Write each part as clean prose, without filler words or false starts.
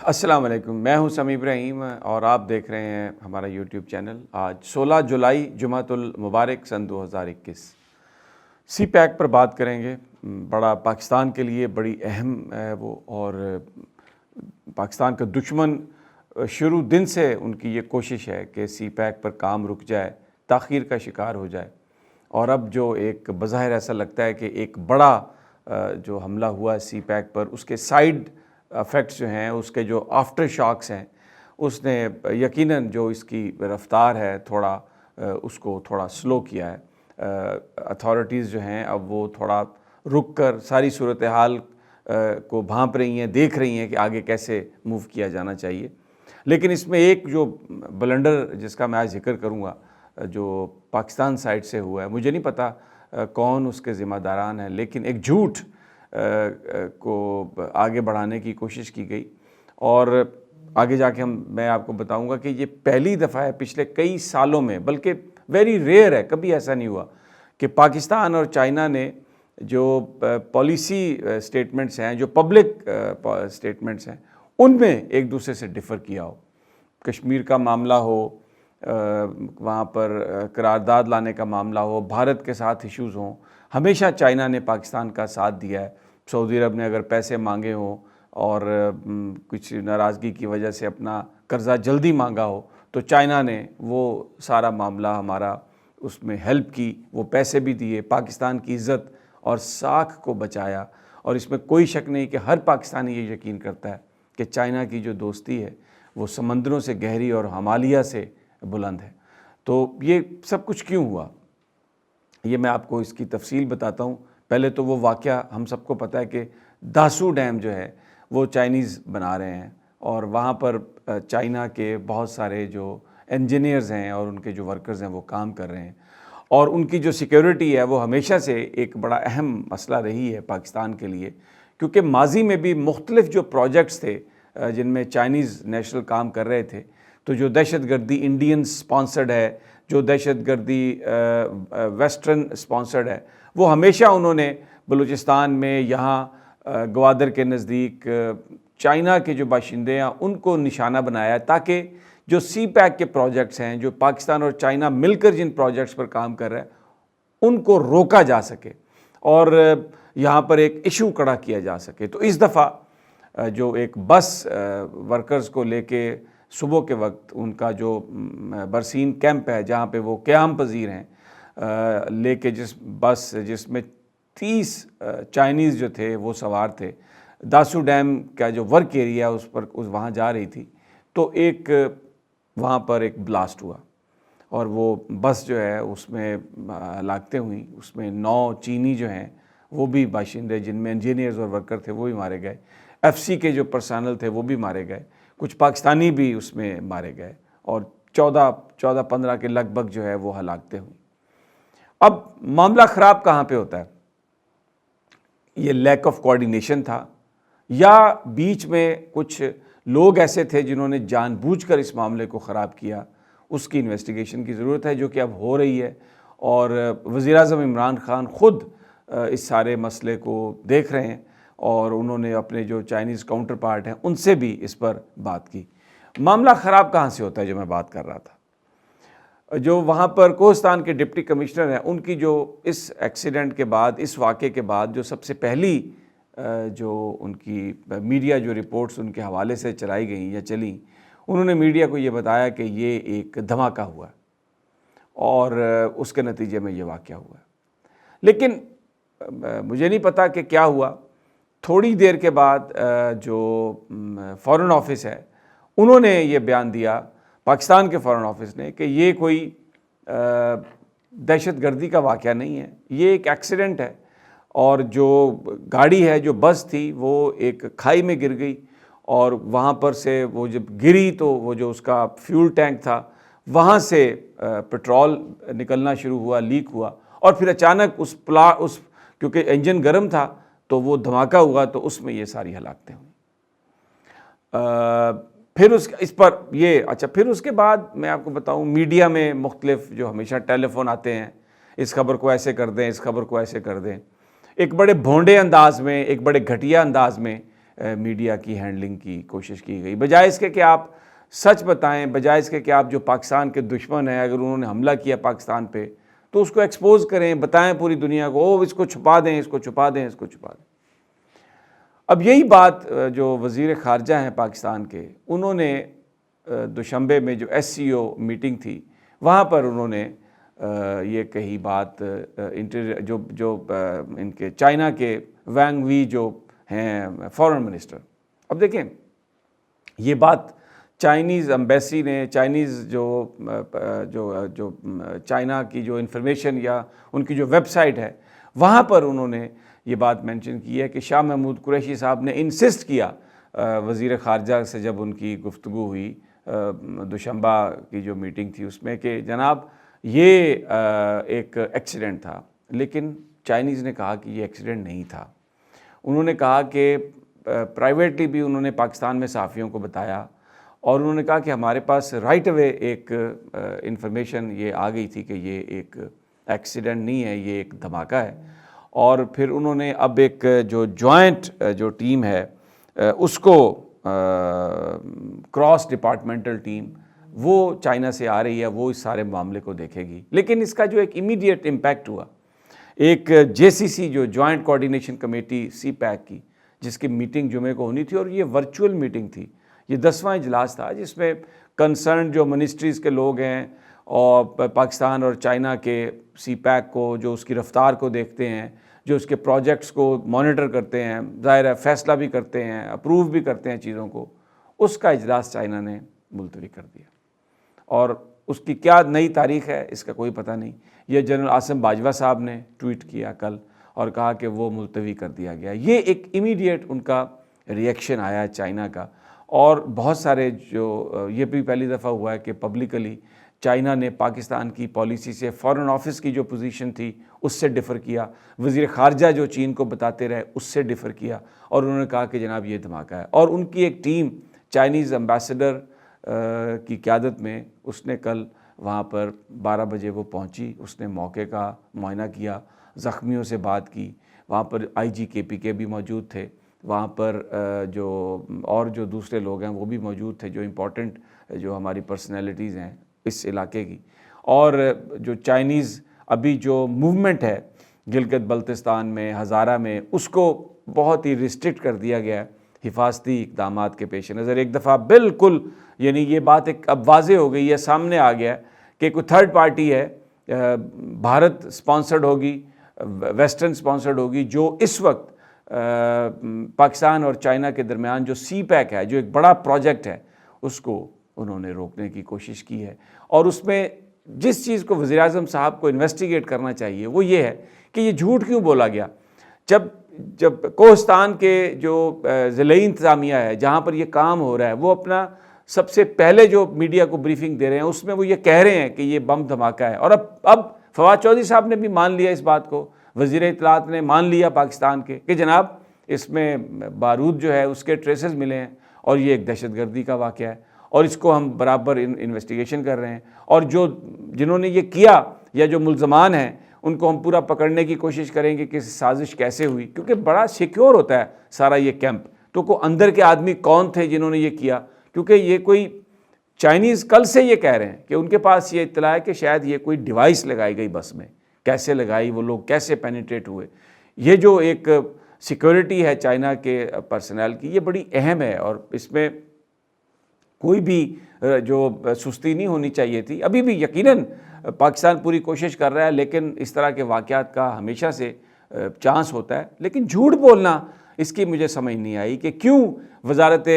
السلام علیکم، میں ہوں سمیع ابراہیم اور آپ دیکھ رہے ہیں ہمارا یوٹیوب چینل۔ آج 16 جولائی جمعۃ المبارک سن 2021 سی پیک پر بات کریں گے۔ بڑا پاکستان کے لیے بڑی اہم ہے وہ، اور پاکستان کا دشمن شروع دن سے ان کی یہ کوشش ہے کہ سی پیک پر کام رک جائے، تاخیر کا شکار ہو جائے، اور اب جو ایک بظاہر ایسا لگتا ہے کہ ایک بڑا جو حملہ ہوا ہے سی پیک پر، اس کے سائیڈ افیکٹس جو ہیں، اس کے جو آفٹر شاکس ہیں، اس نے یقیناً جو اس کی رفتار ہے تھوڑا اس کو تھوڑا سلو کیا ہے۔ اتھارٹیز جو ہیں اب وہ تھوڑا رک کر ساری صورتحال کو بھانپ رہی ہیں، دیکھ رہی ہیں کہ آگے کیسے موو کیا جانا چاہیے۔ لیکن اس میں ایک جو بلنڈر جس کا میں آج ذکر کروں گا جو پاکستان سائڈ سے ہوا ہے، مجھے نہیں پتا کون اس کے ذمہ داران ہیں، لیکن ایک جھوٹ کو آگے بڑھانے کی کوشش کی گئی، اور آگے جا کے میں آپ کو بتاؤں گا کہ یہ پہلی دفعہ ہے پچھلے کئی سالوں میں، بلکہ ویری ریئر ہے، کبھی ایسا نہیں ہوا کہ پاکستان اور چائنا نے جو پالیسی سٹیٹمنٹس ہیں، جو پبلک سٹیٹمنٹس ہیں، ان میں ایک دوسرے سے ڈفر کیا ہو۔ کشمیر کا معاملہ ہو، وہاں پر قرارداد لانے کا معاملہ ہو، بھارت کے ساتھ ایشوز ہوں، ہمیشہ چائنا نے پاکستان کا ساتھ دیا ہے۔ سعودی عرب نے اگر پیسے مانگے ہوں اور کچھ ناراضگی کی وجہ سے اپنا قرضہ جلدی مانگا ہو تو چائنا نے وہ سارا معاملہ ہمارا اس میں ہیلپ کی، وہ پیسے بھی دیے، پاکستان کی عزت اور ساکھ کو بچایا۔ اور اس میں کوئی شک نہیں کہ ہر پاکستانی یہ یقین کرتا ہے کہ چائنا کی جو دوستی ہے وہ سمندروں سے گہری اور ہمالیہ سے بلند ہے۔ تو یہ سب کچھ کیوں ہوا، یہ میں آپ کو اس کی تفصیل بتاتا ہوں۔ پہلے تو وہ واقعہ ہم سب کو پتہ ہے کہ داسو ڈیم جو ہے وہ چائنیز بنا رہے ہیں، اور وہاں پر چائنا کے بہت سارے جو انجینئرز ہیں اور ان کے جو ورکرز ہیں وہ کام کر رہے ہیں، اور ان کی جو سیکیورٹی ہے وہ ہمیشہ سے ایک بڑا اہم مسئلہ رہی ہے پاکستان کے لیے، کیونکہ ماضی میں بھی مختلف جو پروجیکٹس تھے جن میں چائنیز نیشنل کام کر رہے تھے، تو جو دہشت گردی انڈین سپانسرڈ ہے، جو دہشت گردی ویسٹرن سپانسرڈ ہے، وہ ہمیشہ انہوں نے بلوچستان میں، یہاں گوادر کے نزدیک چائنا کے جو باشندے ہیں ان کو نشانہ بنایا، تاکہ جو سی پیک کے پروجیکٹس ہیں، جو پاکستان اور چائنا مل کر جن پروجیکٹس پر کام کر رہے ہیں، ان کو روکا جا سکے اور یہاں پر ایک ایشو کھڑا کیا جا سکے۔ تو اس دفعہ جو ایک بس ورکرز کو لے کے صبح کے وقت ان کا جو برسین کیمپ ہے جہاں پہ وہ قیام پذیر ہیں، لے کے جس بس جس میں 30 چائنیز جو تھے وہ سوار تھے، داسو ڈیم کا جو ورک ایریا اس پر وہاں جا رہی تھی، تو ایک وہاں پر ایک بلاسٹ ہوا، اور وہ بس جو ہے اس میں ہلاکتیں ہوئیں۔ اس میں 9 چینی جو ہیں وہ بھی باشندے، جن میں انجینئرز اور ورکر تھے، وہ بھی مارے گئے۔ ایف سی کے جو پرسنل تھے وہ بھی مارے گئے، کچھ پاکستانی بھی اس میں مارے گئے، اور 14-15 کے لگ بھگ جو ہے وہ ہلاکتیں ہوئیں۔ اب معاملہ خراب کہاں پہ ہوتا ہے؟ یہ لیک آف کوارڈینیشن تھا، یا بیچ میں کچھ لوگ ایسے تھے جنہوں نے جان بوجھ کر اس معاملے کو خراب کیا؟ اس کی انویسٹیگیشن کی ضرورت ہے، جو کہ اب ہو رہی ہے، اور وزیراعظم عمران خان خود اس سارے مسئلے کو دیکھ رہے ہیں، اور انہوں نے اپنے جو چائنیز کاؤنٹر پارٹ ہیں ان سے بھی اس پر بات کی۔ معاملہ خراب کہاں سے ہوتا ہے، جو میں بات کر رہا تھا، جو وہاں پر کوہستان کے ڈپٹی کمشنر ہیں، ان کی جو اس ایکسیڈنٹ کے بعد، اس واقعے کے بعد جو سب سے پہلی جو ان کی میڈیا جو رپورٹس ان کے حوالے سے چلائی گئیں یا چلیں، انہوں نے میڈیا کو یہ بتایا کہ یہ ایک دھماکہ ہوا ہے اور اس کے نتیجے میں یہ واقعہ ہوا ہے۔ لیکن مجھے نہیں پتا کہ کیا ہوا، تھوڑی دیر کے بعد جو فارن آفس ہے انہوں نے یہ بیان دیا، پاکستان کے فارن آفس نے، کہ یہ کوئی دہشت گردی کا واقعہ نہیں ہے، یہ ایک ایکسیڈنٹ ہے، اور جو گاڑی ہے، جو بس تھی، وہ ایک کھائی میں گر گئی، اور وہاں پر سے وہ جب گری تو وہ جو اس کا فیول ٹینک تھا وہاں سے پٹرول نکلنا شروع ہوا، لیک ہوا، اور پھر اچانک اس کیونکہ انجن گرم تھا تو وہ دھماکہ ہوا، تو اس میں یہ ساری ہلاکتیں ہوئیں۔ پھر اس پر یہ پھر اس کے بعد میں آپ کو بتاؤں، میڈیا میں مختلف جو ہمیشہ ٹیلی فون آتے ہیں، اس خبر کو ایسے کر دیں، اس خبر کو ایسے کر دیں، ایک بڑے بھونڈے انداز میں، ایک بڑے گھٹیا انداز میں میڈیا کی ہینڈلنگ کی کوشش کی گئی، بجائے اس کے کہ آپ سچ بتائیں، بجائے اس کے کہ آپ جو پاکستان کے دشمن ہیں اگر انہوں نے حملہ کیا پاکستان پہ تو اس کو ایکسپوز کریں، بتائیں پوری دنیا کو، اس کو چھپا دیں، اس کو چھپا دیں، اس کو چھپا دیں۔ اب یہی بات جو وزیر خارجہ ہیں پاکستان کے، انہوں نے دوشنبے میں جو SCO میٹنگ تھی وہاں پر انہوں نے یہ کہی بات، جو ان کے چائنا کے وانگ وی جو ہیں فارن منسٹر۔ اب دیکھیں یہ بات چائنیز امبیسی نے، چائنیز جو چائنا کی جو انفارمیشن یا ان کی جو ویب سائٹ ہے وہاں پر انہوں نے یہ بات مینشن کی ہے کہ شاہ محمود قریشی صاحب نے انسسٹ کیا وزیر خارجہ سے جب ان کی گفتگو ہوئی دوشنبہ کی جو میٹنگ تھی اس میں، کہ جناب یہ ایک ایکسیڈنٹ تھا، لیکن چائنیز نے کہا کہ یہ ایکسیڈنٹ نہیں تھا۔ انہوں نے کہا کہ پرائیویٹلی بھی انہوں نے پاکستان میں صحافیوں کو بتایا اور انہوں نے کہا کہ ہمارے پاس رائٹ اوے ایک انفارمیشن یہ آ گئی تھی کہ یہ ایک ایکسیڈنٹ نہیں ہے، یہ ایک دھماکہ ہے۔ اور پھر انہوں نے اب ایک جو جوائنٹ جو ٹیم ہے اس کو کراس ڈپارٹمنٹل ٹیم وہ چائنا سے آ رہی ہے، وہ اس سارے معاملے کو دیکھے گی۔ لیکن اس کا جو ایک امیڈیٹ امپیکٹ ہوا، ایک JCC جو جوائنٹ کوارڈینیشن کمیٹی CPAC کی، جس کی میٹنگ جمعے کو ہونی تھی اور یہ ورچوئل میٹنگ تھی، یہ 10واں اجلاس تھا جس میں کنسرن جو منسٹریز کے لوگ ہیں اور پاکستان اور چائنا کے CPAC کو، جو اس کی رفتار کو دیکھتے ہیں، جو اس کے پروجیکٹس کو مانیٹر کرتے ہیں، ظاہر ہے فیصلہ بھی کرتے ہیں، اپروو بھی کرتے ہیں چیزوں کو، اس کا اجلاس چائنا نے ملتوی کر دیا۔ اور اس کی کیا نئی تاریخ ہے اس کا کوئی پتہ نہیں۔ یہ جنرل عاصم باجوہ صاحب نے ٹویٹ کیا کل اور کہا کہ وہ ملتوی کر دیا گیا۔ یہ ایک امیڈیٹ ان کا ریئیکشن آیا ہے چائنا کا، اور بہت سارے جو یہ بھی پہلی دفعہ ہوا ہے کہ پبلکلی چائنا نے پاکستان کی پالیسی سے، فارن آفس کی جو پوزیشن تھی اس سے ڈفر کیا، وزیر خارجہ جو چین کو بتاتے رہے اس سے ڈفر کیا، اور انہوں نے کہا کہ جناب یہ دھماکہ ہے۔ اور ان کی ایک ٹیم چائنیز امبیسڈر کی قیادت میں، اس نے کل وہاں پر 12 بجے وہ پہنچی، اس نے موقع کا معائنہ کیا، زخمیوں سے بات کی، وہاں پر IG KPK بھی موجود تھے، وہاں پر جو دوسرے لوگ ہیں وہ بھی موجود تھے، جو امپورٹنٹ جو ہماری پرسنالٹیز ہیں اس علاقے کی۔ اور جو چائنیز ابھی جو موومنٹ ہے گلگت بلتستان میں، ہزارہ میں، اس کو بہت ہی ریسٹرکٹ کر دیا گیا ہے حفاظتی اقدامات کے پیش نظر۔ ایک دفعہ بالکل یعنی یہ بات ایک اب واضح ہو گئی ہے، سامنے آ گیا کہ کوئی تھرڈ پارٹی ہے، بھارت سپانسرڈ ہوگی، ویسٹرن سپانسرڈ ہوگی، جو اس وقت پاکستان اور چائنا کے درمیان جو CPAC ہے، جو ایک بڑا پروجیکٹ ہے، اس کو انہوں نے روکنے کی کوشش کی ہے۔ اور اس میں جس چیز کو وزیر اعظم صاحب کو انویسٹیگیٹ کرنا چاہیے وہ یہ ہے کہ یہ جھوٹ کیوں بولا گیا۔ جب کوہستان کے جو ضلعی انتظامیہ ہے جہاں پر یہ کام ہو رہا ہے، وہ اپنا سب سے پہلے جو میڈیا کو بریفنگ دے رہے ہیں اس میں وہ یہ کہہ رہے ہیں کہ یہ بم دھماکہ ہے، اور اب فواد چودھری صاحب نے بھی مان لیا اس بات کو، وزیر اطلاعات نے مان لیا پاکستان کے، کہ جناب اس میں بارود جو ہے اس کے ٹریسز ملے ہیں اور یہ ایک دہشت گردی کا واقعہ ہے، اور اس کو ہم برابر انویسٹیگیشن کر رہے ہیں، اور جنہوں نے یہ کیا یا جو ملزمان ہیں ان کو ہم پورا پکڑنے کی کوشش کریں گے کہ سازش کیسے ہوئی، کیونکہ بڑا سیکیور ہوتا ہے سارا یہ کیمپ، تو اندر کے آدمی کون تھے جنہوں نے یہ کیا، کیونکہ یہ کوئی چائنیز کل سے یہ کہہ رہے ہیں کہ ان کے پاس یہ اطلاع ہے کہ شاید یہ کوئی ڈیوائس لگائی گئی بس میں، کیسے لگائی، وہ لوگ کیسے پینیٹریٹ ہوئے۔ یہ جو ایک سیکیورٹی ہے چائنا کے پرسنل کی، یہ بڑی اہم ہے، اور اس میں کوئی بھی جو سستی نہیں ہونی چاہیے تھی۔ ابھی بھی یقیناً پاکستان پوری کوشش کر رہا ہے، لیکن اس طرح کے واقعات کا ہمیشہ سے چانس ہوتا ہے۔ لیکن جھوٹ بولنا اس کی مجھے سمجھ نہیں آئی کہ کیوں وزارت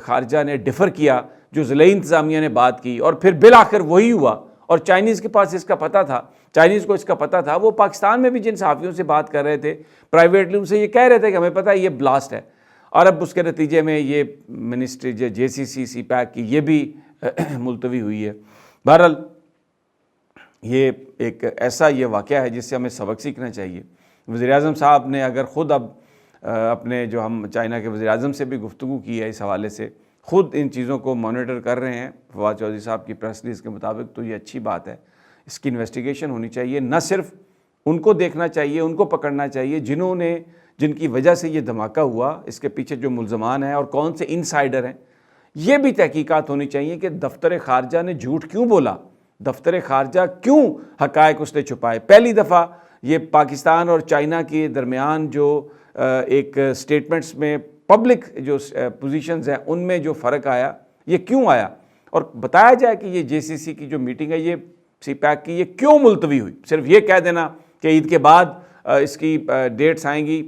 خارجہ نے ڈفر کیا، جو ضلعی انتظامیہ نے بات کی، اور پھر بالآخر وہی ہوا، اور چائنیز کے پاس اس کا پتہ تھا، چائنیز کو اس کا پتہ تھا۔ وہ پاکستان میں بھی جن صحافیوں سے بات کر رہے تھے پرائیویٹلی، ان سے یہ کہہ رہے تھے کہ ہمیں پتہ ہے یہ بلاسٹ ہے، اور اب اس کے نتیجے میں یہ منسٹری JCC CPAC کی یہ بھی ملتوی ہوئی ہے۔ بہرحال یہ ایک ایسا یہ واقعہ ہے جس سے ہمیں سبق سیکھنا چاہیے۔ وزیر اعظم صاحب نے اگر خود اب اپنے جو ہم چائنا کے وزیر اعظم سے بھی گفتگو کی ہے اس حوالے سے، خود ان چیزوں کو مانیٹر کر رہے ہیں فواد چودھری صاحب کی پریس ریلیز کے مطابق، تو یہ اچھی بات ہے۔ اس کی انویسٹیگیشن ہونی چاہیے، نہ صرف ان کو دیکھنا چاہیے، ان کو پکڑنا چاہیے جنہوں نے جن کی وجہ سے یہ دھماکہ ہوا، اس کے پیچھے جو ملزمان ہیں اور کون سے انسائیڈر ہیں، یہ بھی تحقیقات ہونی چاہیے کہ دفتر خارجہ نے جھوٹ کیوں بولا، دفتر خارجہ کیوں حقائق اس نے چھپائے۔ پہلی دفعہ یہ پاکستان اور چائنا کے درمیان جو ایک سٹیٹمنٹس میں پبلک جو پوزیشنز ہیں ان میں جو فرق آیا، یہ کیوں آیا، اور بتایا جائے کہ یہ جے سی سی کی جو میٹنگ ہے، یہ سی پیک کی، یہ کیوں ملتوی ہوئی۔ صرف یہ کہہ دینا کہ عید کے بعد اس کی ڈیٹس آئیں گی،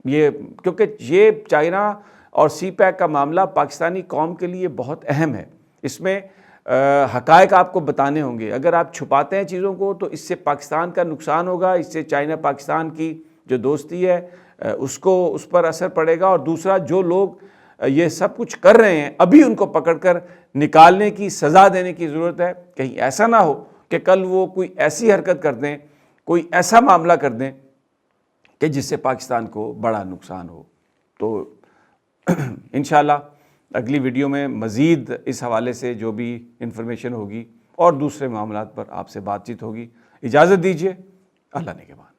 یہ کیونکہ یہ چائنا اور سی پیک کا معاملہ پاکستانی قوم کے لیے بہت اہم ہے، اس میں حقائق آپ کو بتانے ہوں گے۔ اگر آپ چھپاتے ہیں چیزوں کو تو اس سے پاکستان کا نقصان ہوگا، اس سے چائنا پاکستان کی جو دوستی ہے اس پر اثر پڑے گا، اور دوسرا جو لوگ یہ سب کچھ کر رہے ہیں ابھی ان کو پکڑ کر نکالنے کی، سزا دینے کی ضرورت ہے، کہیں ایسا نہ ہو کہ کل وہ کوئی ایسی حرکت کر دیں، کوئی ایسا معاملہ کر دیں کہ جس سے پاکستان کو بڑا نقصان ہو۔ تو انشاءاللہ اگلی ویڈیو میں مزید اس حوالے سے جو بھی انفارمیشن ہوگی اور دوسرے معاملات پر آپ سے بات چیت ہوگی۔ اجازت دیجیے، اللہ نگہبان۔